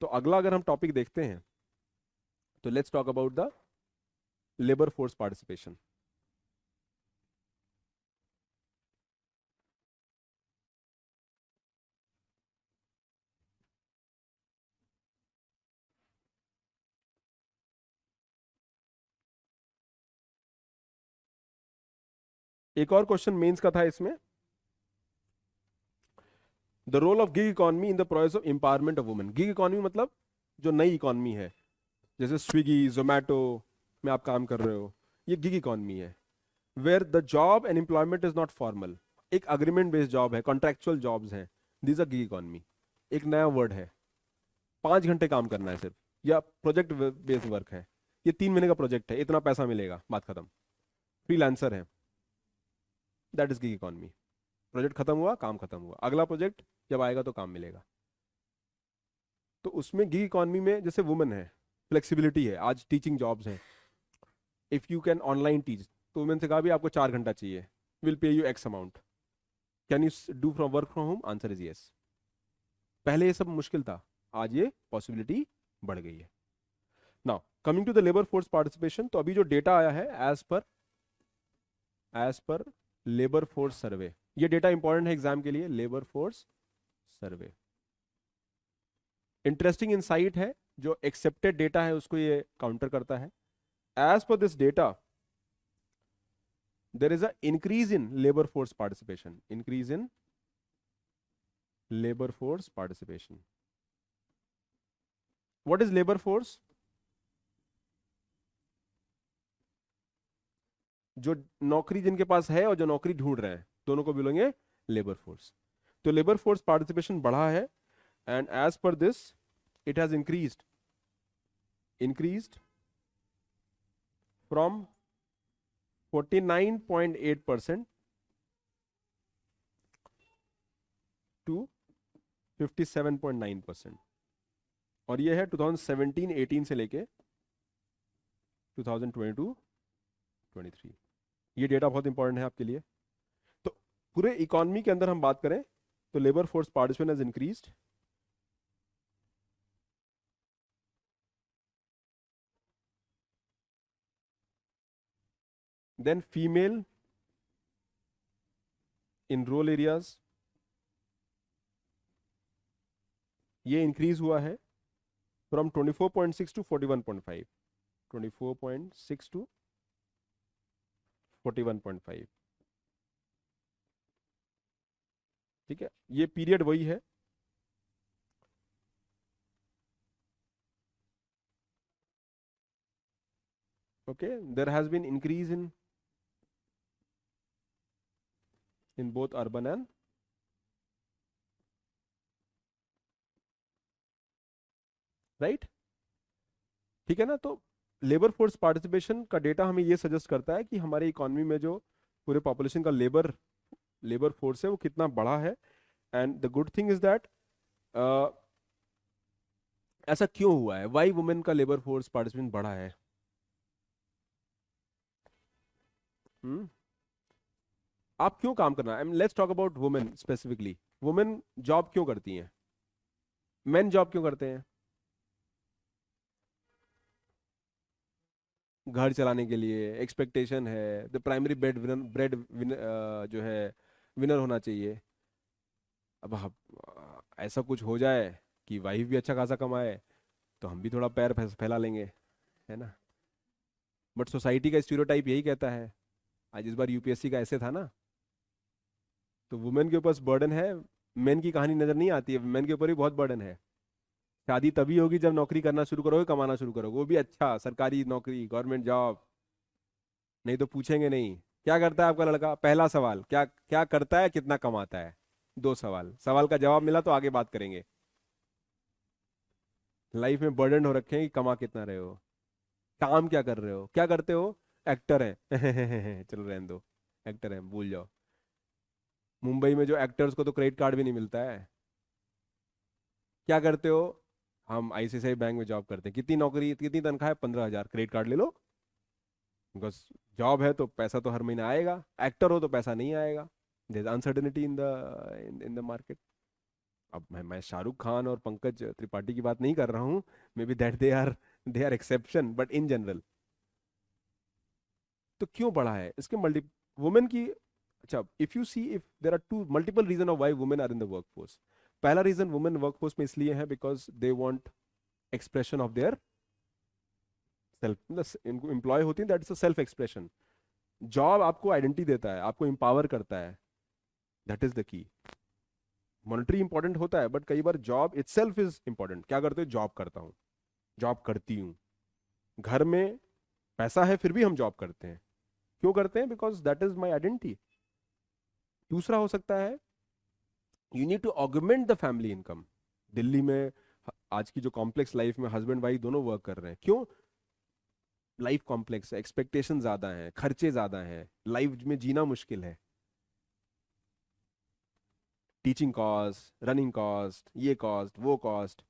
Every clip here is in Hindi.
तो अगला अगर हम टॉपिक देखते हैं तो let's talk about the labour force participation. एक और क्वेश्चन मेंस का था इसमें, the role of gig economy in the process of empowerment of women. Gig economy मतलब जो नई इकोनॉमी है, जैसे स्विगी जोमैटो में आप काम कर रहे हो, ये गिग इकोनॉमी है। Where the job and employment is not formal, एक अग्रीमेंट बेस्ड जॉब है, कॉन्ट्रेक्चुअल जॉब्स हैं, दिस अ गिग इकोनॉमी। एक नया वर्ड है, 5 घंटे काम करना है सिर्फ, या प्रोजेक्ट बेस्ड वर्क है, ये 3 महीने का प्रोजेक्ट है, इतना पैसा मिलेगा, बात खत्म। फ्रीलांसर है, that is gig economy. Project खत्म हुआ, काम खत्म हुआ, अगला प्रोजेक्ट जब आएगा तो काम मिलेगा। तो उसमें गिग इकोनॉमी में जैसे वुमेन है, फ्लेक्सिबिलिटी है, आज टीचिंग जॉब्स हैं, if you can online teach, तो वुमेन से कहा भी आपको 4 घंटा चाहिए, will pay you x amount, can you do from work from home, answer is yes. पहले ये सब मुश्किल था, आज ये पॉसिबिलिटी बढ़ गई है। Now coming to the labour force participation, तो अभी जो डेटा आया है एज पर लेबर फोर्स सर्वे, ये डेटा इंपॉर्टेंट है एग्जाम के लिए, labour force survey interesting insight है, जो एक्सेप्टेड डेटा है उसको ये काउंटर करता है। As per this data there is a increase in labor force participation, increase in labor force participation. What is labor force? जो नौकरी जिनके पास है और जो नौकरी ढूंढ रहे हैं, दोनों को बोलेंगे लेबर फोर्स। तो लेबर फोर्स पार्टिसिपेशन बढ़ा है, and as per this it has increased from 49.8% to 57.9%, और ये है 2017-18 से लेके 2022-23। ये डेटा बहुत इंपॉर्टेंट है आपके लिए। तो पूरे इकोनॉमी के अंदर हम बात करें तो labour force participation has increased, then female in rural areas, ये इंक्रीज हुआ है फ्रॉम 24.6 टू 41.5, 24.6 टू 41.5। ठीक है, ये पीरियड वही है। Okay, there has been increase in both urban and, right, ठीक है ना। तो लेबर फोर्स पार्टिसिपेशन का डेटा हमें ये सजेस्ट करता है कि हमारी इकोनॉमी में जो पूरे पॉपुलेशन का लेबर लेबर फोर्स है वो कितना बड़ा है। And the good thing is that ऐसा क्यों हुआ है, वाई वुमेन का लेबर फोर्स पार्टिसिपेशन बढ़ा है। हम्म, आप क्यों काम करना है, let's talk about women specifically. Women job क्यों करती हैं, मेन जॉब क्यों करते हैं? घर चलाने के लिए, एक्सपेक्टेशन है, द प्राइमरी जो है विनर होना चाहिए। अब ऐसा कुछ हो जाए कि वाइफ भी अच्छा खासा कमाए तो हम भी थोड़ा पैर फैला लेंगे, है ना। बट सोसाइटी का स्टीरियोटाइप यही कहता है। आज इस बार यूपीएससी का ऐसे था ना, तो वुमेन के ऊपर बर्डन है, मेन की कहानी नजर नहीं आती है, मेन के ऊपर भी बहुत बर्डन है। शादी तभी होगी जब नौकरी करना शुरू करोगे, कमाना शुरू करोगे, वो भी अच्छा सरकारी नौकरी, गवर्नमेंट जॉब। नहीं तो पूछेंगे नहीं क्या करता है आपका लड़का, पहला सवाल क्या क्या करता है, कितना कमाता है, 2 सवाल, सवाल का जवाब मिला तो आगे बात करेंगे। लाइफ में बर्डन हो रखे हैं कि कमा कितना रहे हो, काम क्या कर रहे हो, क्या करते हो, एक्टर है चलो रहने दो, एक्टर है भूल जाओ। मुंबई में जो एक्टर्स को तो क्रेडिट कार्ड भी नहीं मिलता है। क्या करते हो, हम आईसीआईसीआई बैंक में जॉब करते हैं, कितनी नौकरी, कितनी तनख्वाह है, 15,000, क्रेडिट कार्ड ले लो। बिकॉज जॉब है तो पैसा तो हर महीने आएगा, एक्टर हो तो पैसा नहीं आएगा, there uncertainty in the market. अब मैं शाहरुख खान और पंकज त्रिपाठी की बात नहीं कर रहा हूँ, maybe that they are exception, but in general. तो क्यों बढ़ा है इसके मल्टी वुमेन की? अच्छा, if you see, if there are two multiple reason of why women are in the workforce. पहला रीजन वुमेन वर्कफोर्स में इसलिए है because they want expression of their self. Employ होती है, that is a self expression. Job आपको आइडेंटिटी देता है, आपको एम्पावर करता है, that is the key. Monetary important होता है, बट कई बार जॉब इटसेल्फ इज इंपॉर्टेंट। क्या करते हो? जॉब करता हूँ, जॉब करती हूँ। घर में पैसा है फिर भी हम जॉब करते हैं। क्यों करते हैं? Because that is my identity. दूसरा हो सकता है you need to augment the family income. Delhi में आज की जो कॉम्प्लेक्स लाइफ में हस्बैंड वाइफ दोनों वर्क कर रहे हैं। क्यों? लाइफ कॉम्प्लेक्स है, एक्सपेक्टेशन ज्यादा है, खर्चे ज्यादा हैं, लाइफ में जीना मुश्किल है। टीचिंग कॉस्ट, रनिंग कॉस्ट, ये कॉस्ट, वो कॉस्ट,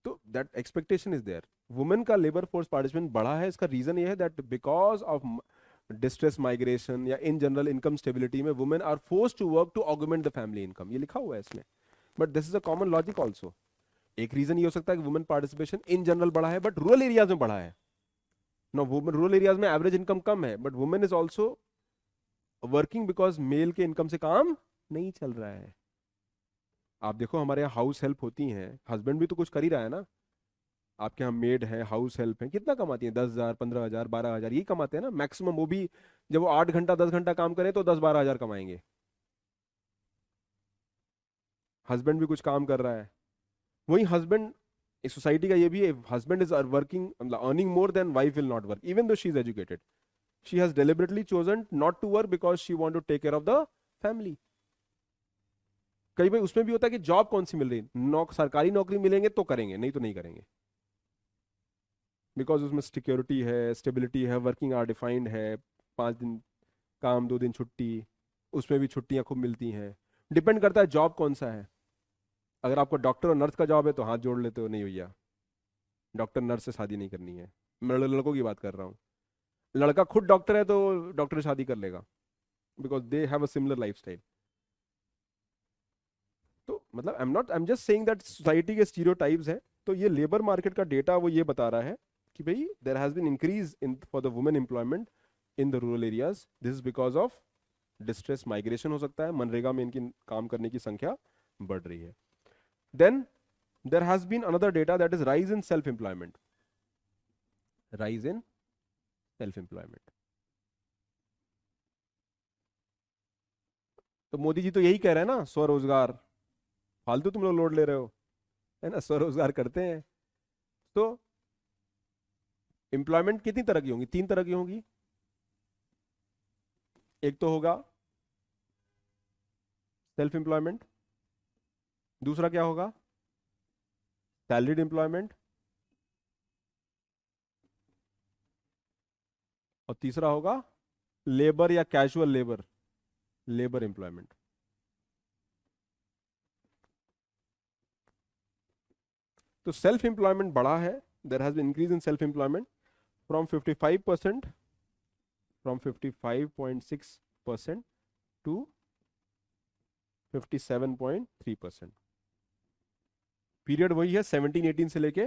तो that expectation is there. Women का लेबर फोर्स पार्टिसिपेशन बढ़ा है, इसका रीजन ये है that because of distress migration या इन जनरल इनकम स्टेबिलिटी में women are force to work to augment the family income. ये लिखा हुआ है इसमें, but this is a common logic also. एक रीजन ये हो सकता है कि वुमेन पार्टिसिपेशन इन जनरल बढ़ा है, बट रूरल एरियाज में बढ़ा है। नो, वुमेन रूरल एरियाज में एवरेज इनकम कम है, but women is also working because male के इनकम से काम नहीं चल रहा है। आप देखो हमारे यहाँ हाउस हेल्प होती हैं, हस्बैंड भी तो कुछ कर ही रहा है ना। आपके यहाँ मेड है, हाउस हेल्प है, कितना कमाती है? 10,000, 15,000, 12,000 यही कमाते हैं ना मैक्सिमम। वो भी जब वो 8 घंटा 10 घंटा काम करे तो 10-12 हजार कमाएंगे। हस्बैंड भी कुछ काम कर रहा है। वही हस्बैंड, इस सोसाइटी का ये भी है, हस्बैंड इज वर्किंग, मतलब earning more than wife will not work even though she is educated. She has deliberately chosen not to work because she want to take care of the family. कई बार उसमें भी होता है कि जॉब कौन सी मिल रही, सरकारी नौकरी मिलेंगे तो करेंगे, नहीं तो नहीं करेंगे। बिकॉज उसमें सिक्योरिटी है, स्टेबिलिटी है, वर्किंग आवर डिफाइंड है, 5 दिन काम, 2 दिन छुट्टी, उसमें भी छुट्टियां खूब मिलती हैं। डिपेंड करता है जॉब कौन सा है। अगर आपको डॉक्टर और नर्स का जॉब है तो हाथ जोड़ लेते हो, नहीं भैया डॉक्टर नर्स से शादी नहीं करनी है। मैं लड़कों की बात कर रहा हूँ। लड़का खुद डॉक्टर है तो डॉक्टर से शादी कर लेगा, because they have a similar life style. तो मतलब I am just saying that society के स्टीरियोटाइप्स हैं। तो ये लेबर मार्केट का डेटा वो ये बता रहा है कि भाई there has been increase in for the women employment in the rural areas. This is because of distress migration हो सकता है, मनरेगा में इनकी काम करने की संख्या बढ़ रही है। Then there has been another data that is rise in self employment. Rise in self employment. तो मोदी जी तो यही कह रहे हैं ना, स्वरोजगार। फालतू तुम लोग लोड ले रहे हो, है ना, स्वरोजगार करते हैं। तो एम्प्लॉयमेंट कितनी तरह की होंगी? 3 तरह की होंगी। एक तो होगा सेल्फ एम्प्लॉयमेंट, दूसरा क्या होगा? सैलरीड एम्प्लॉयमेंट, और तीसरा होगा लेबर या कैजुअल लेबर, लेबर एम्प्लॉयमेंट। तो सेल्फ एम्प्लॉयमेंट बढ़ा है, there has been increase in self employment from 55%, from 55.6% to 57.3%। Period वही है 1718 से लेके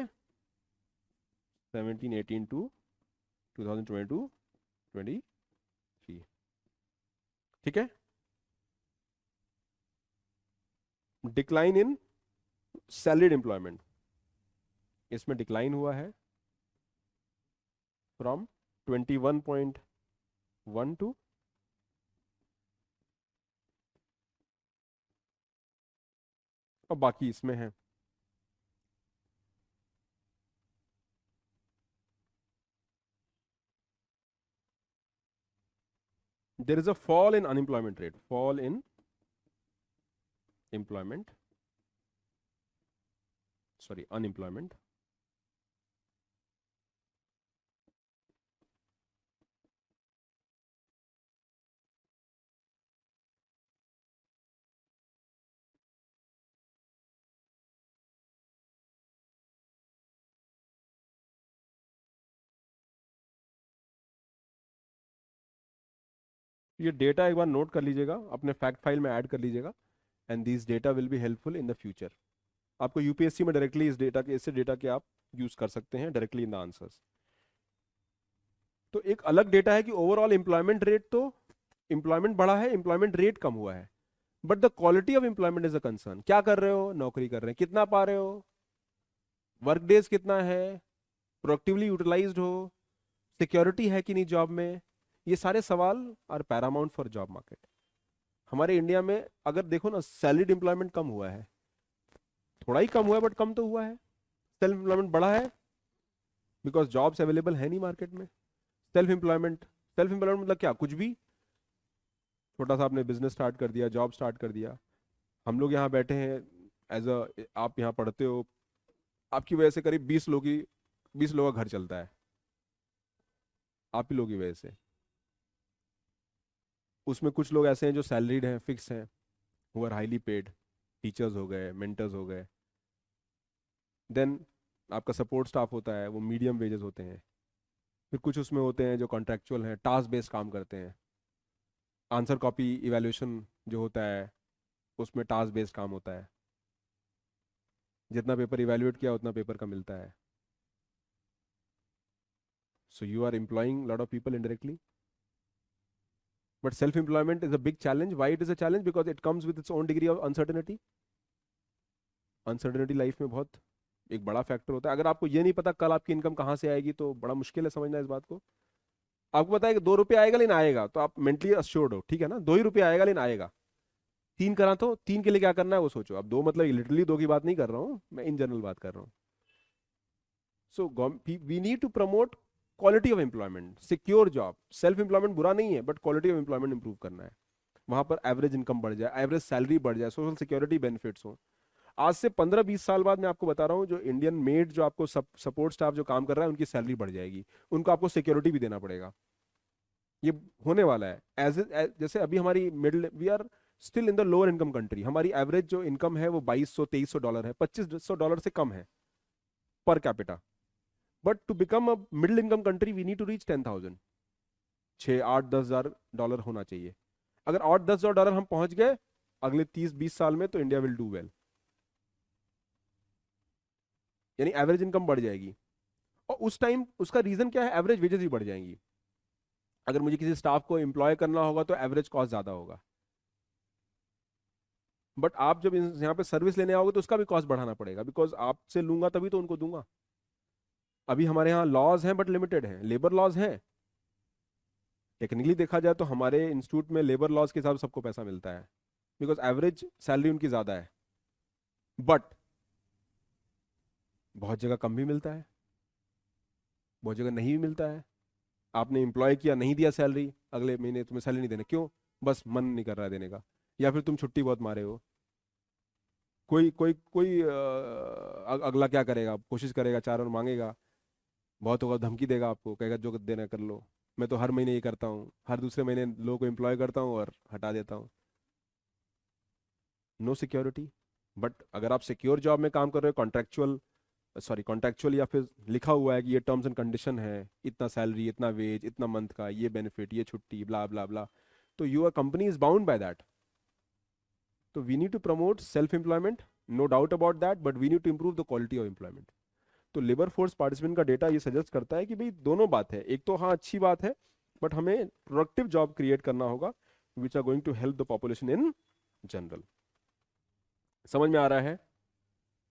1718 टू 2022-23। ठीक है। डिक्लाइन इन सैलरीड एम्प्लॉयमेंट, इसमें डिक्लाइन हुआ है फ्रॉम 21.1 टू, और बाकी इसमें है। there is a fall in unemployment rate, fall in employment, sorry, unemployment। ये डेटा एक बार नोट कर लीजिएगा, अपने फैक्ट फाइल में ऐड कर लीजिएगा। And this data will be helpful in the future. आपको यूपीएससी में डायरेक्टली इस डेटा के, इससे डेटा के आप यूज कर सकते हैं डायरेक्टली इन द आंसर्स। तो एक अलग डेटा है कि ओवरऑल एम्प्लॉयमेंट रेट, तो एम्प्लॉयमेंट बढ़ा है, एम्प्लॉयमेंट रेट कम हुआ है, but the quality of employment is a concern. क्या कर रहे हो, नौकरी कर रहे हैं, कितना पा रहे हो, वर्क डेज कितना है, प्रोडक्टिवली यूटिलाइज्ड हो, सिक्योरिटी है कि नहीं जॉब में, ये सारे सवाल are paramount for job market. हमारे इंडिया में अगर देखो ना, सैलरीड एम्प्लॉयमेंट कम हुआ है, थोड़ा ही कम हुआ है बट कम तो हुआ है। सेल्फ एम्प्लॉयमेंट बढ़ा है बिकॉज जॉब्स अवेलेबल है नहीं मार्केट में। सेल्फ एम्प्लॉयमेंट मतलब क्या, कुछ भी, छोटा सा आपने बिजनेस स्टार्ट कर दिया, जॉब स्टार्ट कर दिया। हम लोग यहाँ बैठे हैं एज अ, आप यहाँ पढ़ते हो, आपकी वजह से करीब 20 लोगों का घर चलता है, आप ही लोगों की वजह से। उसमें कुछ लोग ऐसे हैं जो सैलरीड हैं, फिक्स हैं, वो आर हाईली पेड, टीचर्स हो गए, मेंटर्स हो गए। देन आपका सपोर्ट स्टाफ होता है, वो मीडियम वेजेस होते हैं। फिर कुछ उसमें होते हैं जो कॉन्ट्रेक्चुअल हैं, टास्क बेस्ड काम करते हैं। आंसर कॉपी इवैल्यूएशन जो होता है, उसमें टास्क बेस्ड काम होता है, जितना पेपर इवैल्यूएट किया उतना पेपर का मिलता है। So you are employing lot of people indirectly, but self employment is a big challenge. Why it is a challenge? Because it comes with its own degree of uncertainty. Uncertainty life में बहुत एक बड़ा फैक्टर होता है। अगर आपको ये नहीं पता कल आपकी इनकम कहाँ से आएगी, तो बड़ा मुश्किल है समझना इस बात को। आपको पता है कि 2 रुपये आएगा लेकिन आएगा, तो आप मेंटली अश्योर्ड हो, ठीक है ना, 2 ही रुपये आएगा लेकिन आएगा। 3 करा तो 3 के लिए क्या करना है वो सोचो। अब 2 मतलब लिटरली 2 की बात नहीं कर रहा हूँ मैं, इन जनरल बात कर रहा हूँ। So we need to promote quality of employment, secure job. Self employment बुरा नहीं है, but quality of employment improve करना है। वहां पर एवरेज इनकम बढ़ जाए, एवरेज सैलरी बढ़ जाए, सोशल सिक्योरिटी बेनिफिट्स हो। आज से 15-20 साल बाद मैं आपको बता रहा हूँ, जो इंडियन मेड, जो आपको सपोर्ट स्टाफ जो काम कर रहा है, उनकी सैलरी बढ़ जाएगी, उनको आपको सिक्योरिटी भी देना पड़ेगा। ये होने वाला है। जैसे अभी हमारी middle, we are still in the lower income country. हमारी एवरेज जो इनकम है वो $2200-2300 है, $2500 से कम है per capita. But to become a middle income country we need to reach 10,000। 6-8-10 हज़ार डॉलर होना चाहिए। अगर 8-10 हज़ार डॉलर हम पहुंच गए अगले 30-20 साल में, तो इंडिया विल डू वेल। यानी एवरेज इनकम बढ़ जाएगी। और उस टाइम उसका रीजन क्या है, एवरेज वेजेस भी बढ़ जाएंगी। अगर मुझे किसी स्टाफ को एम्प्लॉय करना होगा तो एवरेज कॉस्ट ज्यादा होगा, बट आप जब यहाँ पे सर्विस लेने आओगे तो उसका भी कॉस्ट बढ़ाना पड़ेगा, बिकॉज आपसे लूंगा तभी तो उनको दूंगा। अभी हमारे यहाँ लॉज हैं बट लिमिटेड हैं, लेबर लॉज हैं। टेक्निकली देखा जाए तो हमारे इंस्टीट्यूट में लेबर लॉज के हिसाब से सबको पैसा मिलता है, बिकॉज एवरेज सैलरी उनकी ज्यादा है, बट बहुत जगह कम भी मिलता है, बहुत जगह नहीं भी मिलता है। आपने एम्प्लॉय किया, नहीं दिया सैलरी, अगले महीने तुम्हें सैलरी नहीं देना, क्यों? बस मन नहीं कर रहा है देने का, या फिर तुम छुट्टी बहुत मारे हो। कोई कोई कोई अगला क्या करेगा, कोशिश करेगा, 4 और मांगेगा, बहुत होगा धमकी देगा आपको, कहेगा जो देना कर लो। मैं तो हर महीने ये करता हूँ, हर दूसरे महीने लोगों को एम्प्लॉय करता हूँ और हटा देता हूँ। No security. बट अगर आप सिक्योर जॉब में काम कर रहे हो, कॉन्ट्रैक्चुअल या फिर लिखा हुआ है कि ये टर्म्स एंड कंडीशन है, इतना सैलरी, इतना वेज, इतना मंथ का, ये बेनिफिट, ये छुट्टी, ब्ला ब्ला ब्ला, तो your company is bound by that. तो we need to promote self employment, no doubt about that, but we need to improve the quality of employment. तो लेबर फोर्स पार्टिसिपेंट का डेटा ये सजेस्ट करता है कि भाई दोनों बात है, एक तो हाँ अच्छी बात है, बट हमें प्रोडक्टिव जॉब क्रिएट करना होगा which are going to help the population in general. समझ में आ रहा है?